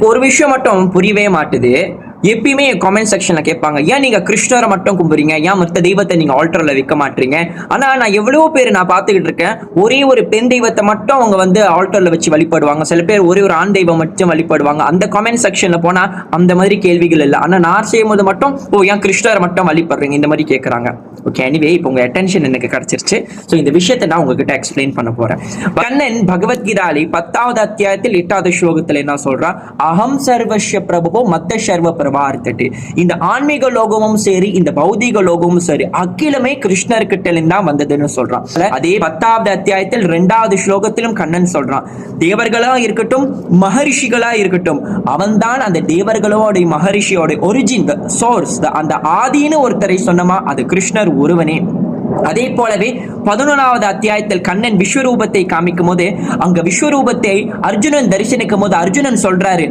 ஒரு விஷயம் மட்டும் புரியவே மாட்டுது. எப்பயுமே கமெண்ட் செக்ஷன்ல கேட்பாங்க, ஏன் நீங்க கிருஷ்ணரை மட்டும் கும்புறீங்க, ஏன் மத்த தெய்வத்தை நீங்க ஆல்டர்ல வைக்க மாட்டீங்க? ஆனா நான் எவ்வளவோ பேர் நான் பார்த்துக்கிட்டு இருக்கேன், ஒரே ஒரு பெண் தெய்வத்தை மட்டும் அவங்க வந்து ஆல்டர்ல வச்சு வழிபடுவாங்க. சில பேர் ஒரே ஒரு ஆண் தெய்வம் மட்டும் வழிபடுவாங்க. அந்த கமெண்ட் செக்ஷன்ல போனா அந்த மாதிரி கேள்விகள் இல்ல. ஆனா நான் செய்யும்போது மட்டும், ஓ ஏன் கிருஷ்ணரை மட்டும் வழிபடுறீங்க, இந்த மாதிரி கேட்கறாங்க. ஓகே, எனிவே இப்போ உங்க அட்டென்ஷன் எனக்கு கிடைச்சிருச்சு. ஸோ இந்த விஷயத்தை நான் உங்ககிட்ட எக்ஸ்பிளைன் பண்ண போறேன். கண்ணன் பகவத்கீதாலி 10வது அத்தியாயத்தில் 8வது ஸ்லோகத்தில் என்ன சொல்றான்? அகம் சர்வஸ்ய பிரபுவோ மத்த சர்வ பிரபார்த்தட்டு. இந்த ஆன்மீக லோகமும் சரி, இந்த பௌதிக லோகமும் சரி, அகிலமே கிருஷ்ணர் கிட்ட தான் வந்ததுன்னு சொல்றான். அதே 10வது அத்தியாயத்தில் 2வது ஸ்லோகத்திலும் கண்ணன் சொல்றான், தேவர்களா இருக்கட்டும் மகரிஷிகளா இருக்கட்டும், அவன்தான் அந்த தேவர்களோட மகரிஷியோட ஒரிஜின், சோர்ஸ், அந்த ஆதின்னு ஒருத்தரை சொன்னமா அது கிருஷ்ணர் ஒருவனே. அதே போலவே 11வது அத்தியாயத்தில் கண்ணன் விஸ்வரூபத்தை காமிக்கும் போது, அங்க விஸ்வரூபத்தை அர்ஜுனன் தரிசனிக்கும் போது அர்ஜுனன் சொல்றாரு,